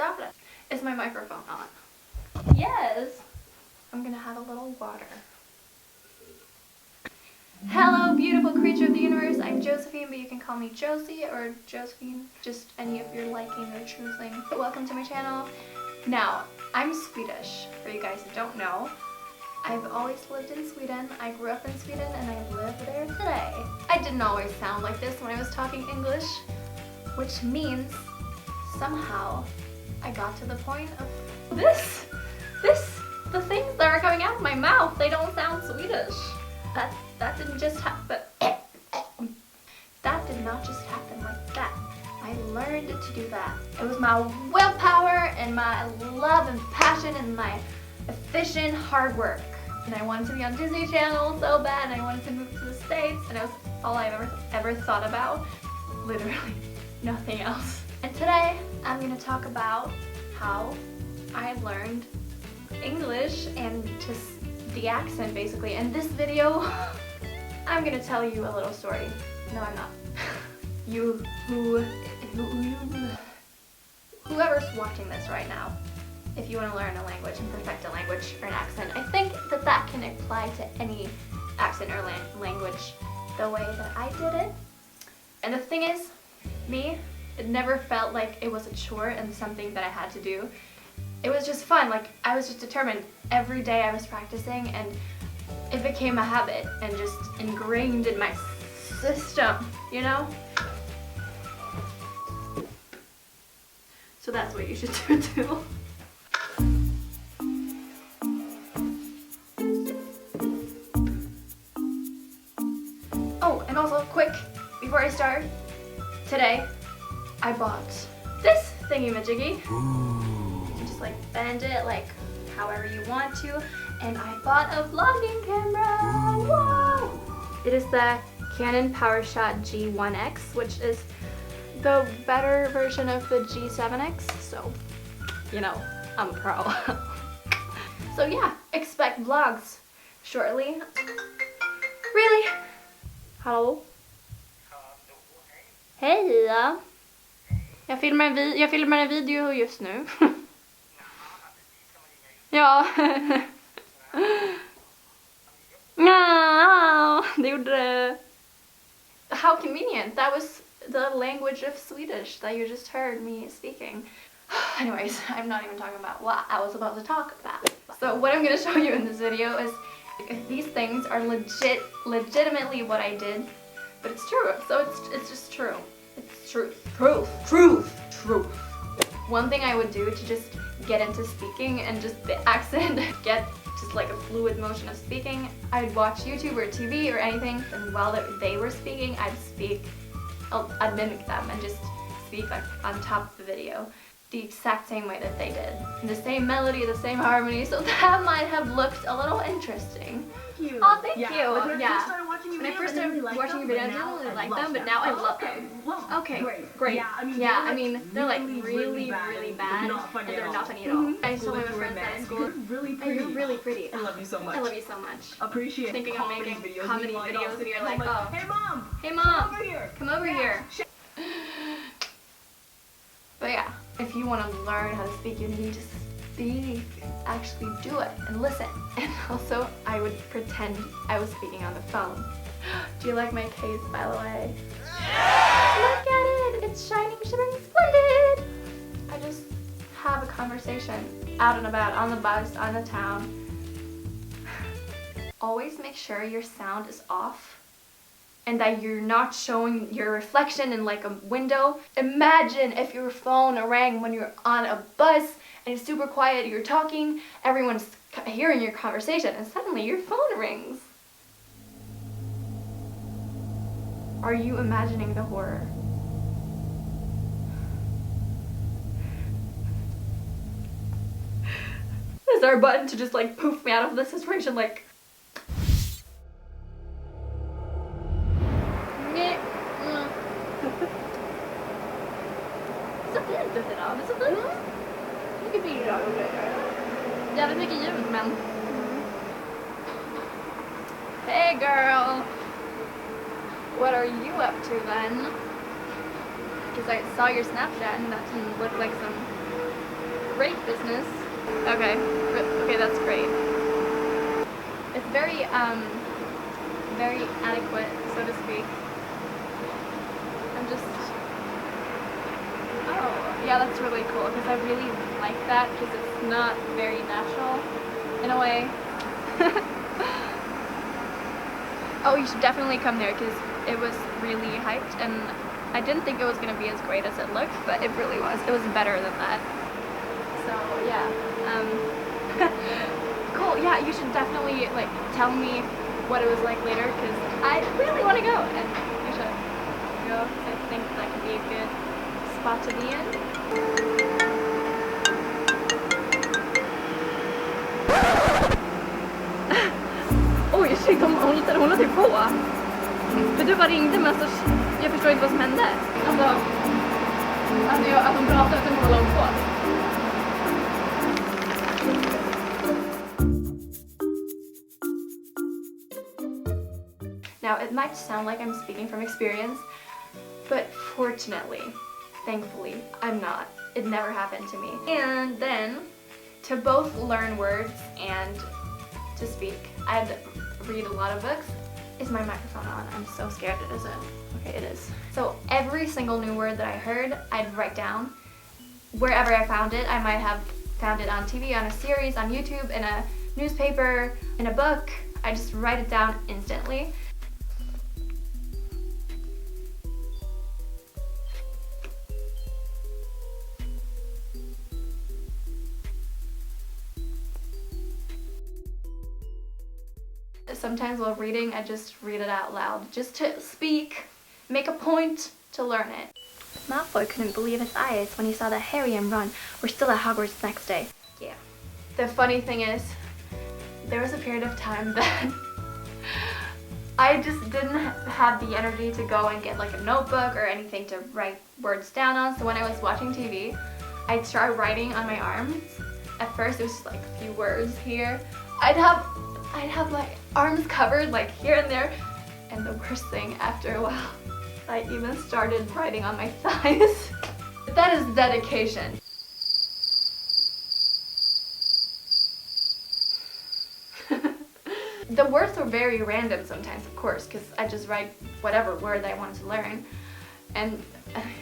chocolate. Is my microphone on? Yes. I'm gonna have a little water. Hello, beautiful creature of the universe. I'm Josephine, but you can call me Josie or Josephine. Just any of your liking or choosing. Welcome to my channel. Now, I'm Swedish, for you guys who don't know. I've always lived in Sweden. I grew up in Sweden and I live there today. I didn't always sound like this when I was talking English, which means somehow I got to the point of the things that are coming out of my mouth, they don't sound Swedish. That didn't just happen. That did not just happen like that. I learned to do that. It was my willpower and my love and passion and my efficient hard work. And I wanted to be on Disney Channel so bad, and I wanted to move to the States, and it was all I've ever thought about. Literally nothing else. And today I'm gonna talk about how I learned English and just the accent basically. In this video, I'm gonna tell you a little story. No, I'm not. Whoever's watching this right now, if you want to learn a language and perfect a language or an accent, I think that can apply to any accent or language the way that I did it. And the thing is, it never felt like it was a chore and something that I had to do. It was just fun. Like, I was just determined. Every day I was practicing and it became a habit and just ingrained in my system, you know? So that's what you should do too. Oh, and also quick, before I start, today I bought this thingy-majiggy. You can just like bend it like however you want to, and I bought a vlogging camera. Whoa! It is the Canon PowerShot G1X, which is the better version of the G7X, so, you know, I'm a pro. So yeah, expect vlogs shortly. Really? Hallå? Hej! Jag filmar en video just nu. Ja. Ja, det gjorde det. How convenient. That was the language of Swedish that you just heard me speaking. Anyways, I'm not even talking about what I was about to talk about. So what I'm going to show you in this video is these things are legitimately what I did, but it's true. So it's just true. It's truth. One thing I would do to just get into speaking and just the accent, get just like a fluid motion of speaking, I'd watch YouTube or TV or anything, and while they were speaking, I'd mimic them and just speak like on top of the video, the exact same way that they did. The same melody, the same harmony, so that might have looked a little interesting. Thank you. Oh, thank you. When I first started watching your videos, I didn't really like them, but now I love them. Okay, great. Yeah, I mean, they're like really bad, and they're not funny at all. I told my friends at school, you're really pretty. I love you so much. I love you so much. Appreciate thinking of making comedy videos, and you're like, oh, hey mom, come over here. But yeah, if you want to learn how to speak, you need to speak, actually do it and listen. And also, I would pretend I was speaking on the phone. Do you like my case, by the way? Yeah! Look at it! It's shining, shimmering, splendid! I just have a conversation out and about, on the bus, on the town. Always make sure your sound is off and that you're not showing your reflection in like a window. Imagine if your phone rang when you're on a bus and it's super quiet, you're talking, everyone's hearing your conversation, and suddenly your phone rings. Are you imagining the horror? Is there a button to just like poof me out of this situation like... Så fint ut idag, det är så fint. Mycket bilar och grejer. Jävligt mycket ljud, men... Hey girl! What are you up to then? Because I saw your Snapchat and that didn't look like some great business. Okay, okay, that's great. It's very adequate, so to speak. I'm just, oh, yeah, that's really cool, because I really like that, because it's not very natural, in a way. Oh, you should definitely come there, because it was really hyped, and I didn't think it was going to be as great as it looked, but it really was. It was better than that. So, yeah. Cool, yeah, you should definitely, like, tell me what it was like later, because I really want to go, and you should go, because I think that could be a good spot to be in. Oj, shit, hon håller typ på. För du bara ringde, men så jag förstår inte vad som hände. Alltså att de pratade utan att hålla på. Now, it might sound like I'm speaking from experience, but fortunately, thankfully, I'm not. It never happened to me. And then, to both learn words and to speak, I'd read a lot of books. Is my microphone on? I'm so scared it isn't. Okay, it is. So every single new word that I heard, I'd write down. Wherever I found it, I might have found it on TV, on a series, on YouTube, in a newspaper, in a book. I just write it down instantly. Sometimes while reading, I just read it out loud, just to speak, make a point to learn it. Malfoy couldn't believe his eyes when he saw that Harry and Ron were still at Hogwarts the next day. Yeah. The funny thing is, there was a period of time that I just didn't have the energy to go and get like a notebook or anything to write words down on, so when I was watching TV, I'd start writing on my arms. At first it was just like a few words here. I'd have my arms covered like here and there, and the worst thing, after a while, I even started writing on my thighs. That is dedication. The words were very random sometimes, of course, because I just write whatever word I wanted to learn. And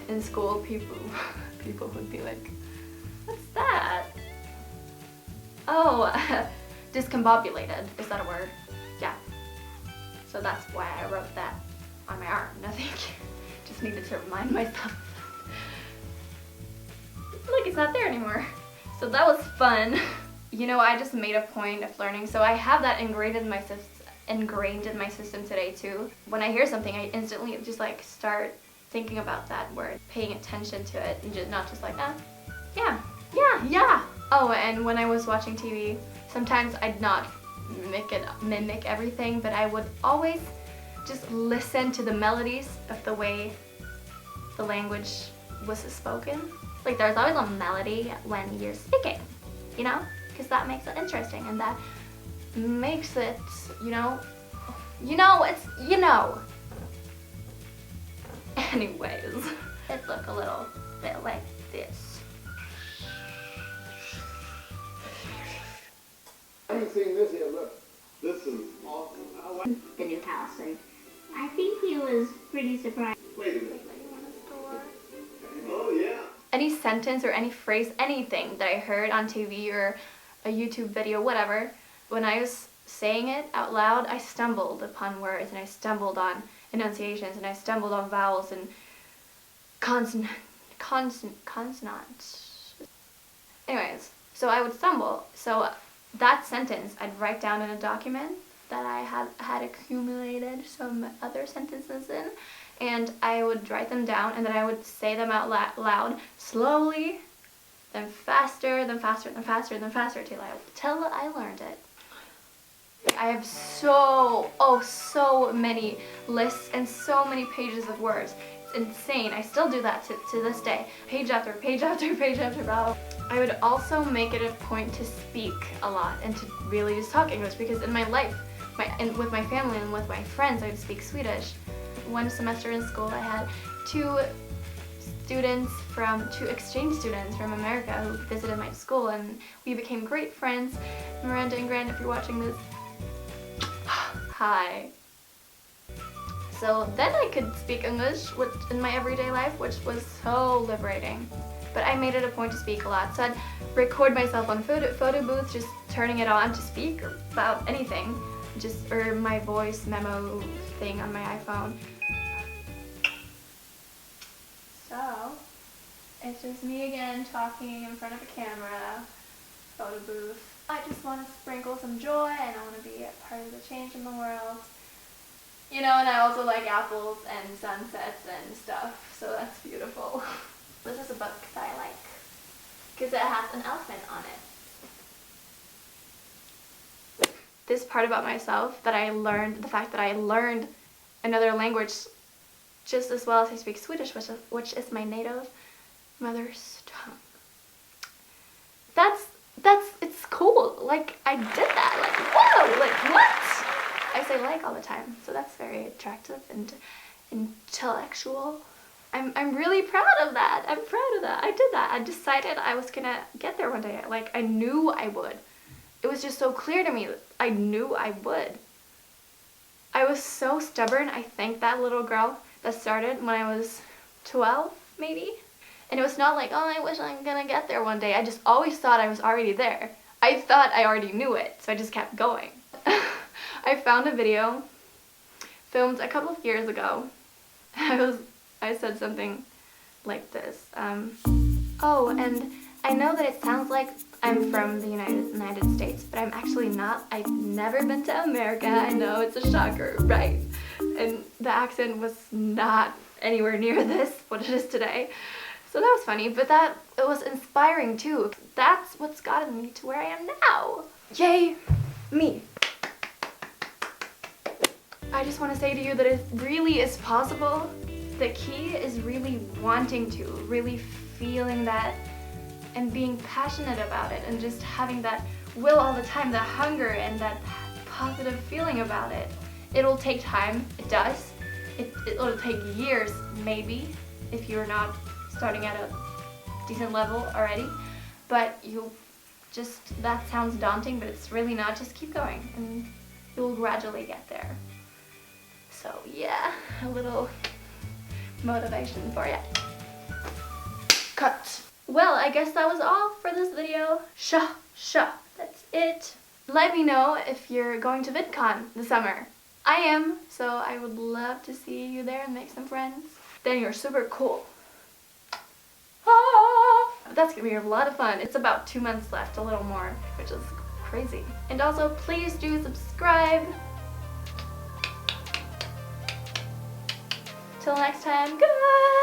in school, people would be like, "What's that?" Oh, discombobulated. Is that a word? Yeah. So that's why I wrote that on my arm. Nothing. Just needed to remind myself. Look, it's not there anymore. So that was fun. You know, I just made a point of learning, so I have that ingrained in my system today too. When I hear something, I instantly just like start thinking about that word, paying attention to it, and just not just like, yeah. Oh, and when I was watching TV, sometimes I'd not mimic everything, but I would always just listen to the melodies of the way the language was spoken. Like there's always a melody when you're speaking, you know? Because that makes it interesting, and that makes it, Anyways, it looked a little bit like this. I haven't seen this yet, look. This is awesome. The new house, and I think he was pretty surprised. Wait a minute. Oh, yeah. Any sentence or any phrase, anything that I heard on TV or a YouTube video, whatever, when I was saying it out loud, I stumbled upon words, and I stumbled on enunciations, and I stumbled on vowels and consonants. Anyways, so I would stumble. So that sentence I'd write down in a document that I had accumulated some other sentences in, and I would write them down, and then I would say them out loud slowly, then faster, then faster, then faster, then faster, till I learned it. I have so many lists and so many pages of words. It's insane. I still do that to this day. Page after page after page after page. I would also make it a point to speak a lot and to really just talk English, because in my life, with my family and with my friends, I would speak Swedish. One semester in school, I had two exchange students from America who visited my school, and we became great friends. Miranda and Grant, if you're watching this, hi. So then I could speak English in my everyday life, which was so liberating. But I made it a point to speak a lot, so I'd record myself on photo booths, just turning it on to speak about anything, or my voice memo thing on my iPhone. So it's just me again talking in front of a camera, photo booth. I just want to sprinkle some joy, and I want to be a part of the change in the world. You know, and I also like apples and sunsets and stuff, so that's beautiful. This is a book that I like, because it has an elephant on it. This part about myself that I learned, the fact that I learned another language just as well as I speak Swedish, which is my native mother's tongue. It's cool. Like, I did that. Like, whoa, like, what? I say like all the time, so that's very attractive and intellectual. I'm really proud of that. I'm proud of that. I did that. I decided I was gonna get there one day. Like, I knew I would. It was just so clear to me that I knew I would. I was so stubborn. I think that little girl that started when I was 12, maybe. And it was not like, oh, I wish I'm gonna get there one day. I just always thought I was already there. I thought I already knew it, so I just kept going. I found a video filmed a couple of years ago. I said something like this. Oh, and I know that it sounds like I'm from the United States, but I'm actually not. I've never been to America. I know it's a shocker, right? And the accent was not anywhere near what it is today. So that was funny, but it was inspiring too. That's what's gotten me to where I am now. Yay, me. I just want to say to you that it really is possible. The key is really wanting to, really feeling that and being passionate about it, and just having that will all the time, that hunger and that positive feeling about it. It'll take time, it does. It'll take years, maybe, if you're not starting at a decent level already. But that sounds daunting, but it's really not. Just keep going and you'll gradually get there. So yeah, a little motivation for you. Cut. Well, I guess that was all for this video. That's it. Let me know if you're going to VidCon this summer. I am, so I would love to see you there and make some friends. Then you're super cool. Ah, that's gonna be a lot of fun. It's about 2 months left, a little more, which is crazy. And also, please do subscribe. Till next time, goodbye!